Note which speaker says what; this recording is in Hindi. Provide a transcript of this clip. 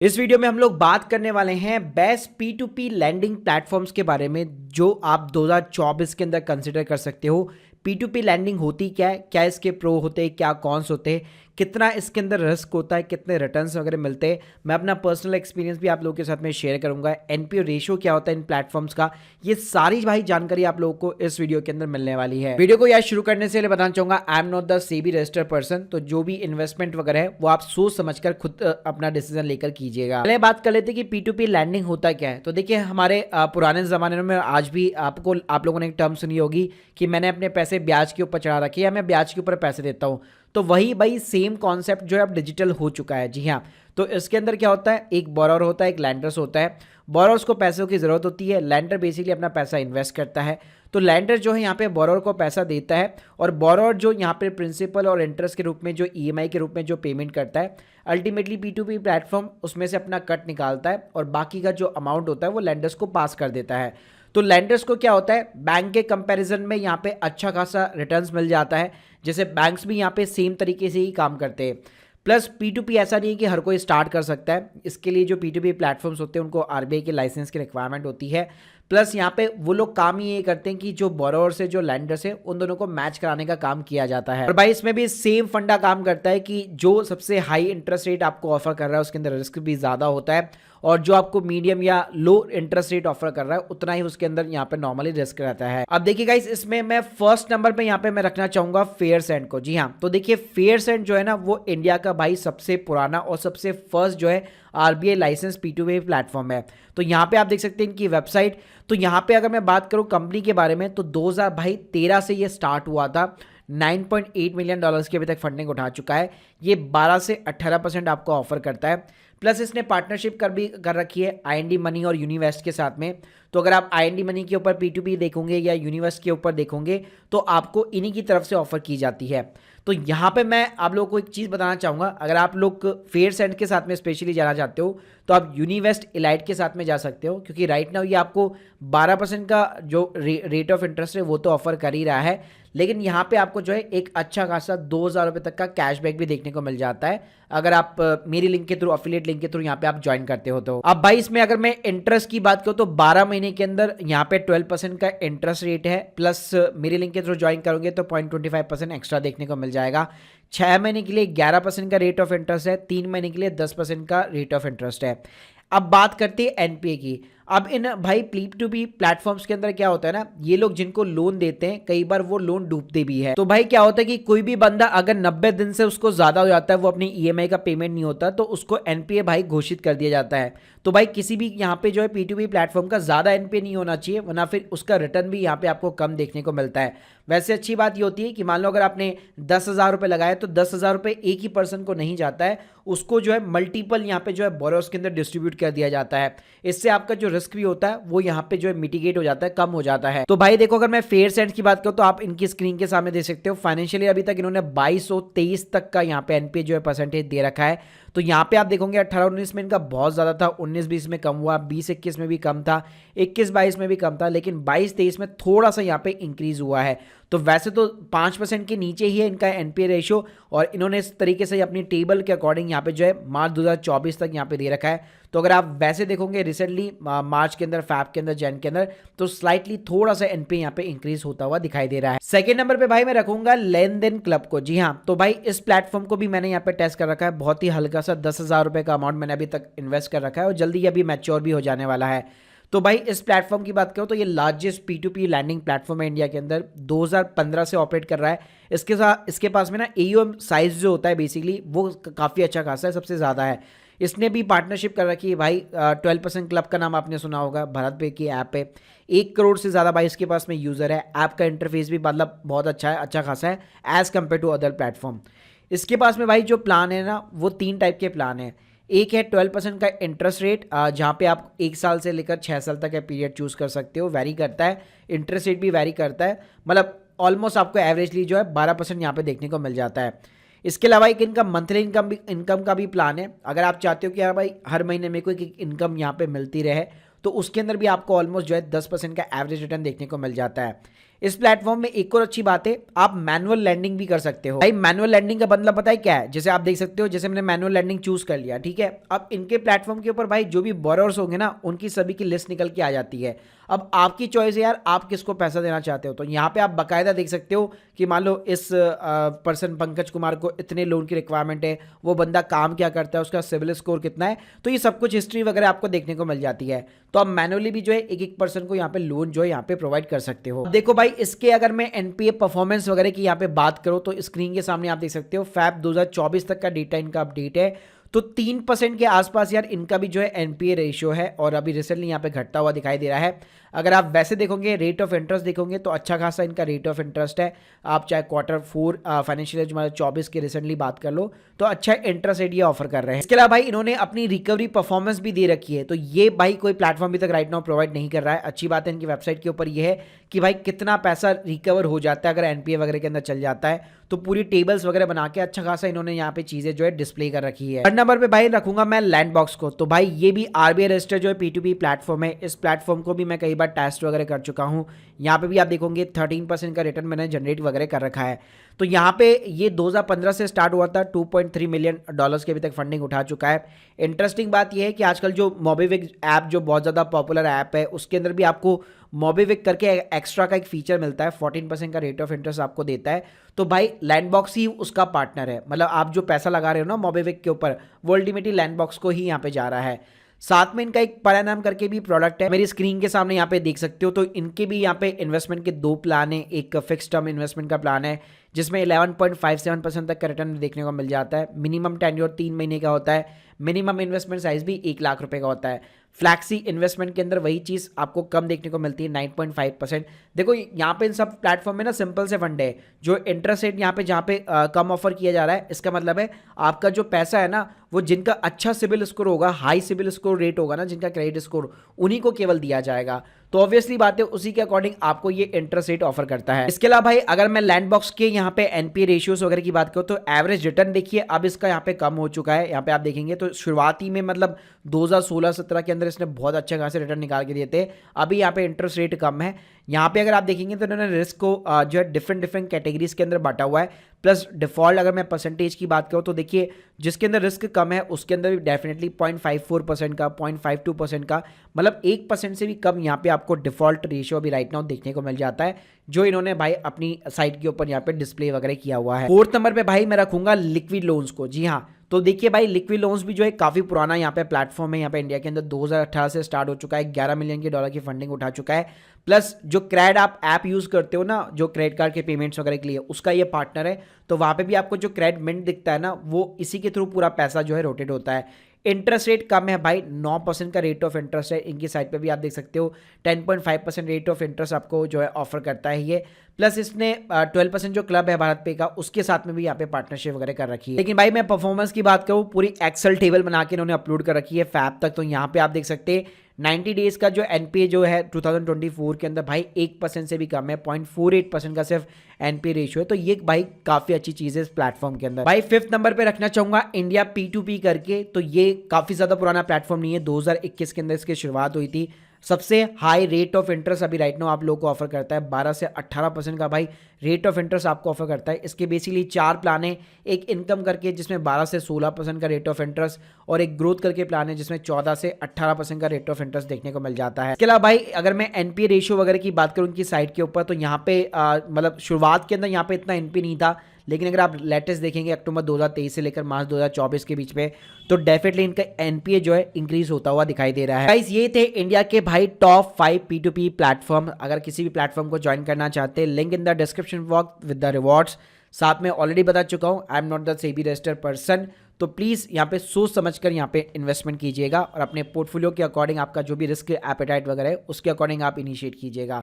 Speaker 1: इस वीडियो में हम लोग बात करने वाले हैं बेस्ट P2P लैंडिंग प्लेटफॉर्म्स के बारे में जो आप 2024 के अंदर कंसिडर कर सकते हो। P2P लैंडिंग होती क्या है, क्या इसके प्रो होते हैं, क्या कॉन्स होते हैं, कितना इसके अंदर रिस्क होता है, कितने रिटर्न्स वगैरह मिलते हैं। मैं अपना पर्सनल एक्सपीरियंस भी आप लोगों के साथ में शेयर करूंगा। एनपीओ रेशियो क्या होता है इन प्लेटफॉर्म्स का, ये सारी भाई जानकारी आप लोगों को इस वीडियो के अंदर मिलने वाली है। वीडियो को यार शुरू करने से पहले बताना चाहूंगा, I am not the SEBI registered person, तो जो भी इन्वेस्टमेंट वगैरह है वो आप सोच समझकर खुद अपना डिसीजन लेकर कीजिएगा। पहले बात कर लेते हैं कि P2P लैंडिंग होता क्या है। तो देखिए, हमारे पुराने जमाने में आज भी आप लोगों ने एक टर्म सुनी होगी कि मैंने अपने पैसे ब्याज के ऊपर चढ़ा रखे या मैं ब्याज के ऊपर पैसे देता हूं। तो वही भाई सेम कॉन्सेप्ट जो है अब डिजिटल हो चुका है। जी हाँ, तो इसके अंदर क्या होता है, एक बोरोर होता है, एक लैंडर्स होता है। बोरोर्स को पैसों की जरूरत होती है, लैंडर बेसिकली अपना पैसा इन्वेस्ट करता है। तो लैंडर जो है यहाँ पे बोरोर को पैसा देता है और बोरोर जो यहाँ पे प्रिंसिपल और इंटरेस्ट के रूप में जो ईएमआई के रूप में जो पेमेंट करता है, अल्टीमेटली P2P प्लेटफॉर्म उसमें से अपना कट निकालता है और बाकी का जो अमाउंट होता है वो लैंडर्स को पास कर देता है। तो लैंडर्स को क्या होता है, बैंक के कंपैरिजन में यहाँ पे अच्छा खासा रिटर्न्स मिल जाता है। जैसे बैंक्स भी यहाँ पे सेम तरीके से ही काम करते हैं। प्लस P2P ऐसा नहीं है कि हर कोई स्टार्ट कर सकता है। इसके लिए जो P2P प्लेटफॉर्म्स होते हैं उनको आरबीआई के लाइसेंस की रिक्वायरमेंट होती है। प्लस यहाँ पे वो लोग काम ही ये करते हैं कि जो बोरोवर से जो लैंडर्स है उन दोनों को मैच कराने का काम किया जाता है। और भाई इसमें भी सेम फंडा काम करता है कि जो सबसे हाई इंटरेस्ट रेट आपको ऑफर कर रहा है उसके अंदर रिस्क भी ज़्यादा होता है और जो आपको मीडियम या लो इंटरेस्ट रेट ऑफर कर रहा है उतना ही उसके अंदर यहाँ पे नॉर्मली रिस्क रहता है। अब देखिए गाइस, इसमें मैं फर्स्ट नंबर पे यहाँ पे मैं रखना चाहूंगा फेयरसेंड को। जी हाँ, तो देखिए फेयरसेंड जो है ना वो इंडिया का भाई सबसे पुराना और सबसे फर्स्ट जो है आरबीआई लाइसेंस P2P प्लेटफॉर्म है। तो यहाँ पे आप देख सकते हैं इनकी वेबसाइट। तो यहाँ पे अगर मैं बात करूँ कंपनी के बारे में तो 2013 से ये स्टार्ट हुआ था। 9.8 मिलियन डॉलर्स की अभी तक फंडिंग उठा चुका है। ये 12 से 18% आपको ऑफर करता है। प्लस इसने पार्टनरशिप कर रखी है IND मनी और यूनिवेस्ट के साथ में। तो अगर आप IND मनी के ऊपर P2P देखोगे या यूनिवेस्ट के ऊपर देखोगे तो आपको इन्हीं की तरफ से ऑफर की जाती है। तो यहाँ पे मैं आप लोगों को एक चीज़ बताना चाहूँगा, अगर आप लोग फेयरसेंड के साथ में स्पेशली जाना चाहते हो तो आप यूनिवेस्ट इलाइट के साथ में जा सकते हो, क्योंकि राइट नाउ ये आपको 12% का जो रेट ऑफ इंटरेस्ट है वो तो ऑफर कर ही रहा है, लेकिन यहाँ पे आपको जो है एक अच्छा खासा 2,000 रुपये तक का कैशबैक भी देखने को मिल जाता है अगर आप मेरी लिंक के थ्रू, अफिलिएट लिंक के थ्रू यहाँ पे आप ज्वाइन करते हो। तो अब भाई इसमें अगर मैं इंटरेस्ट की बात करूँ तो 12 महीने के अंदर यहाँ पे 12% का इंटरेस्ट रेट है। प्लस मेरी लिंक के थ्रू ज्वाइन करोगे तो 0.25% एक्स्ट्रा देखने को मिल जाएगा। 6 महीने के लिए 11% का रेट ऑफ इंटरेस्ट है, 3 महीने के लिए 10% का रेट ऑफ इंटरेस्ट है। अब बात करते हैं एनपीए की। अब इन भाई P2P प्लेटफॉर्म्स के अंदर क्या होता है ना, ये लोग जिनको लोन देते हैं कई बार वो लोन डूबते भी है। तो भाई क्या होता है कि कोई भी बंदा अगर 90 दिन से उसको ज्यादा हो जाता है, वो अपनी ईएमआई का पेमेंट नहीं होता, तो उसको एनपीए भाई घोषित कर दिया जाता है। तो भाई किसी भी यहाँ पे जो है P2P प्लेटफॉर्म का ज्यादा एनपीए नहीं होना चाहिए, वरना फिर उसका रिटर्न भी यहाँ पे आपको कम देखने को मिलता है। वैसे अच्छी बात ये होती है कि मान लो अगर आपने 10,000 रुपये लगाए तो 10,000 रुपये एक ही पर्सन को नहीं जाता है, उसको जो है मल्टीपल यहाँ पे जो है बोरोस के अंदर डिस्ट्रीब्यूट कर दिया जाता है। इससे आपका जो रिस्क भी होता है वो यहाँ पे जो है मिटिगेट हो जाता है, कम हो जाता है। तो भाई देखो, अगर मैं फेयरसेंड की बात करूँ तो आप इनकी स्क्रीन के सामने देख सकते हो, फाइनेंशियली अभी तक इन्होंने 2223 तक का यहाँ पे एनपीए जो है परसेंटेज दे रखा है। तो यहाँ पे आप देखोगे 18-19 में इनका बहुत ज़्यादा था, 19-20 में कम हुआ, 20-21 में भी कम था, 21-22 में भी कम था, लेकिन 22-23 में थोड़ा सा यहाँ पे इंक्रीज हुआ है। तो वैसे तो 5% के नीचे ही है इनका एनपीए रेशियो, और इन्होंने इस तरीके से अपनी टेबल के अकॉर्डिंग यहाँ पे जो है मार्च 2024 तक यहाँ पे दे रखा है। तो अगर आप वैसे देखोगे रिसेंटली मार्च के अंदर, फैब के अंदर, जैन के अंदर, तो स्लाइटली थोड़ा सा एनपीए यहाँ पे इंक्रीज होता हुआ दिखाई दे रहा है। सेकंड नंबर पे भाई मैं रखूंगा लेन देन क्लब को। जी हाँ, तो भाई इस प्लेटफॉर्म को भी मैंने यहाँ पे टेस्ट कर रखा है। बहुत ही हल्का सा 10,000 रुपये का अमाउंट मैंने अभी तक इन्वेस्ट कर रखा है और जल्दी अभी मैच्योर भी हो जाने वाला है। तो भाई इस प्लेटफॉर्म की बात करो तो ये लार्जेस्ट P2P लैंडिंग प्लेटफॉर्म है इंडिया के अंदर, 2015 से ऑपरेट कर रहा है। इसके पास में ना AUM साइज जो होता है बेसिकली वो काफ़ी अच्छा खासा है, सबसे ज़्यादा है। इसने भी पार्टनरशिप कर रखी है भाई। 12% क्लब का नाम आपने सुना होगा, भारत पे की ऐप है। 1 करोड़ से ज़्यादा भाई इसके पास में यूज़र है। ऐप का इंटरफेस भी मतलब बहुत अच्छा है, अच्छा खासा है as compare to other platform. इसके पास में भाई जो प्लान है ना वो 3 टाइप के प्लान है। एक है 12% का इंटरेस्ट रेट, जहाँ पे आप 1 साल से लेकर 6 साल तक का पीरियड चूज कर सकते हो, वैरी करता है, इंटरेस्ट रेट भी वैरी करता है, मतलब ऑलमोस्ट आपको एवरेजली जो है 12% यहाँ पे देखने को मिल जाता है। इसके अलावा एक इनका मंथली इनकम का भी प्लान है। अगर आप चाहते हो कि यार भाई हर महीने में कोई इनकम यहाँ पे मिलती रहे तो उसके अंदर भी आपको ऑलमोस्ट जो है 10% का एवरेज रिटर्न देखने को मिल जाता है। इस प्लेटफॉर्म में एक और अच्छी बात है, आप मैनुअल लैंडिंग भी कर सकते हो। भाई मैनुअल लैंडिंग का मतलब पता है क्या है? जैसे आप देख सकते हो, जैसे मैंने मैनुअल लैंडिंग चूज कर लिया, ठीक है। अब इनके प्लेटफॉर्म के ऊपर भाई जो भी बोरोवर्स होंगे ना, उनकी सभी की लिस्ट निकल के आ जाती है। अब आपकी चॉइस है यार, आप किसको पैसा देना चाहते हो। तो यहाँ पे आप बाकायदा देख सकते हो कि मान लो इस पर्सन पंकज कुमार को इतने लोन की रिक्वायरमेंट है, वो बंदा काम क्या करता है, उसका सिविल स्कोर कितना है, तो ये सब कुछ हिस्ट्री वगैरह आपको देखने को मिल जाती है। तो आप मैनुअली भी जो है एक एक पर्सन को यहाँ पे लोन जो है यहाँ पे प्रोवाइड कर सकते हो। देखो भाई, इसके अगर मैं एनपीए परफॉर्मेंस वगैरह की यहाँ पे बात करूँ तो स्क्रीन के सामने आप देख सकते हो फैब 2024 तक का डेटा इनका अपडेट है। तो 3% के आसपास यार इनका भी जो है एनपीए रेशियो है, और अभी रिसेंटली यहाँ पे घटता हुआ दिखाई दे रहा है। अगर आप वैसे देखोगे, रेट ऑफ इंटरेस्ट देखोगे तो अच्छा खासा इनका रेट ऑफ इंटरेस्ट है। आप चाहे Q4 फाइनेंशियल ईयर 2024 की रिसेंटली बात कर लो तो अच्छा इंटरेस्ट रेट ये ऑफर कर रहे हैं। इसके अलावा भाई इन्होंने अपनी रिकवरी परफॉर्मेंस भी दे रखी है, तो ये भाई कोई प्लेटफॉर्म भी तक राइट नाउ प्रोवाइड नहीं कर रहा है। अच्छी बात है इनकी वेबसाइट के ऊपर ये है कि भाई कितना पैसा रिकवर हो जाता है अगर एनपीए वगैरह के अंदर चल जाता है, तो पूरी टेबल्स वगैरह बना के अच्छा खासा इन्होंने यहाँ पे चीजें जो है डिस्प्ले कर रखी है। थर्ड नंबर पे भाई रखूंगा मैं लैंडबॉक्स को। तो भाई ये भी आरबीआई रजिस्टर्ड जो है P2P प्लेटफॉर्म है। इस प्लेटफॉर्म को भी मैं कई बार टेस्ट वगैरह कर चुका हूँ। यहाँ पे भी आप देखोगे 13% का रिटर्न मैंने जनरेट वगैरह कर रखा है। तो यहाँ पे ये 2015 से स्टार्ट हुआ था, $2.3 मिलियन की अभी तक फंडिंग उठा चुका है। इंटरेस्टिंग बात यह है कि आजकल जो मोबीविक ऐप जो बहुत ज़्यादा पॉपुलर ऐप है, उसके अंदर भी आपको मोबीविक करके एक्स्ट्रा का एक फीचर मिलता है, 14% का रेट ऑफ इंटरेस्ट आपको देता है। तो भाई लैंडबॉक्स ही उसका पार्टनर है, मतलब आप जो पैसा लगा रहे हो ना मोबीविक के ऊपर, वो अल्टीमेटली लैंडबॉक्स को ही यहाँ पे जा रहा है। साथ में इनका एक परा नाम करके भी प्रोडक्ट है, मेरी स्क्रीन के सामने यहाँ पे देख सकते हो। तो इनके भी यहाँ पे इन्वेस्टमेंट के 2 प्लान है। एक फिक्स टर्म इन्वेस्टमेंट का प्लान है जिसमें 11.57% तक का रिटर्न देखने को मिल जाता है। मिनिमम टेन्योर 3 महीने का होता है। मिनिमम इन्वेस्टमेंट साइज भी 1 लाख रुपए का होता है। फ्लैक्सी इन्वेस्टमेंट के अंदर वही चीज़ आपको कम देखने को मिलती है, 9.5%। देखो यहाँ पे इन सब प्लेटफॉर्म में ना सिंपल से फंड है। जो इंटरेस्ट रेट यहाँ पे जहाँ पे कम ऑफर किया जा रहा है, इसका मतलब है आपका जो पैसा है ना, वो जिनका अच्छा सिबिल स्कोर होगा, हाई सिबिल स्कोर रेट होगा ना, जिनका क्रेडिट स्कोर, उन्हीं को केवल दिया जाएगा। तो ऑब्वियसली बात है उसी के अकॉर्डिंग आपको ये इंटरेस्ट रेट ऑफर करता है। इसके अलावा भाई अगर मैं लैंडबॉक्स के यहाँ पे एनपीए रेशियोज वगैरह की बात करूँ तो एवरेज रिटर्न देखिए अब इसका यहाँ पे कम हो चुका है। यहाँ पे आप देखेंगे तो शुरुआती में मतलब 2016-17 के अंदर इसने बहुत अच्छे खासे रिटर्न निकाल के दिए थे। अभी यहाँ पे इंटरेस्ट रेट कम है। यहाँ पे अगर आप देखेंगे तो इन्होंने रिस्क को जो है डिफरेंट कैटेगरीज के अंदर बांटा हुआ है। प्लस डिफॉल्ट अगर मैं परसेंटेज की बात करूँ तो देखिए जिसके अंदर रिस्क कम है उसके अंदर भी डेफिनेटली 0.54% का, 0.52% का, मतलब 1% से भी कम यहाँ पे आपको डिफॉल्ट रेशियो अभी राइट नाउ देखने को मिल जाता है, जो इन्होंने भाई अपनी साइट के ऊपर यहाँ पे डिस्प्ले वगैरह किया हुआ है। 4th नंबर पे भाई मैं रखूंगा लिक्विड लोन्स को। जी हाँ, तो देखिए भाई लिक्विड लोन्स भी जो है काफ़ी पुराना यहाँ पे प्लेटफॉर्म है। यहाँ पे इंडिया के अंदर 2018 से स्टार्ट हो चुका है, $11 मिलियन की फंडिंग उठा चुका है। प्लस जो क्रेड आप ऐप यूज़ करते हो ना, जो क्रेडिट कार्ड के पेमेंट्स वगैरह के लिए, उसका ये पार्टनर है। तो वहाँ पे भी आपको जो क्रेडिट मिंट दिखता है ना, वो इसी के थ्रू पूरा पैसा जो है रोटेट होता है। इंटरेस्ट रेट कम है भाई, 9% का रेट ऑफ इंटरेस्ट है। इनकी साइट पे भी आप देख सकते हो 10.5% रेट ऑफ इंटरेस्ट आपको जो है ऑफर करता है ये। प्लस इसने 12% जो क्लब है भारत पे का, उसके साथ में भी यहाँ पे पार्टनरशिप वगैरह कर रखी है। लेकिन भाई मैं परफॉर्मेंस की बात करूँ, पूरी एक्सेल टेबल बना के इन्होंने अपलोड कर रखी है फैब तक। तो यहाँ पे आप देख सकते हैं 90 डेज का जो एनपीए जो है 2024 के अंदर भाई 1% से भी कम है, 0.48% का सिर्फ एनपीए रेशियो है। तो ये भाई काफी अच्छी चीज है इस प्लेटफॉर्म के अंदर। भाई 5th नंबर पे रखना चाहूंगा इंडिया P2P करके। तो ये काफी ज्यादा पुराना प्लेटफॉर्म नहीं है, 2021 के अंदर इसकी शुरुआत हुई थी। सबसे हाई रेट ऑफ इंटरेस्ट अभी राइट नाउ आप लोगों को ऑफर करता है, 12 से 18% का भाई रेट ऑफ इंटरेस्ट आपको ऑफर करता है। इसके बेसिकली 4 प्लान है, एक इनकम करके जिसमें 12 से 16% का रेट ऑफ इंटरेस्ट, और एक ग्रोथ करके प्लान है जिसमें 14 से 18% का रेट ऑफ इंटरेस्ट देखने को मिल जाता है। इसके अलावा भाई अगर मैं एनपीए रेशियो वगैरह की बात करूँ उनकी साइट के ऊपर, तो यहाँ पे मतलब शुरुआत के अंदर यहाँ पे इतना एनपीए नहीं था, लेकिन अगर आप लेटेस्ट देखेंगे अक्टूबर 2023 से लेकर मार्च 2024 के बीच में, तो डेफिनेटली इनका एनपीए जो है इंक्रीज होता हुआ दिखाई दे रहा है। गाइस ये थे इंडिया के भाई टॉप 5 P2P प्लेटफॉर्म। अगर किसी भी प्लेटफॉर्म को ज्वाइन करना चाहते हैं, link in the description box with the rewards. साथ में ऑलरेडी बता चुका हूँ, I am not the SEBI registered person. तो प्लीज़ यहाँ पे सोच समझकर यहाँ पे इन्वेस्टमेंट कीजिएगा और अपने पोर्टफोलियो के अकॉर्डिंग आपका जो भी रिस्क एपेटाइट वगैरह है उसके अकॉर्डिंग आप इनिशिएट कीजिएगा।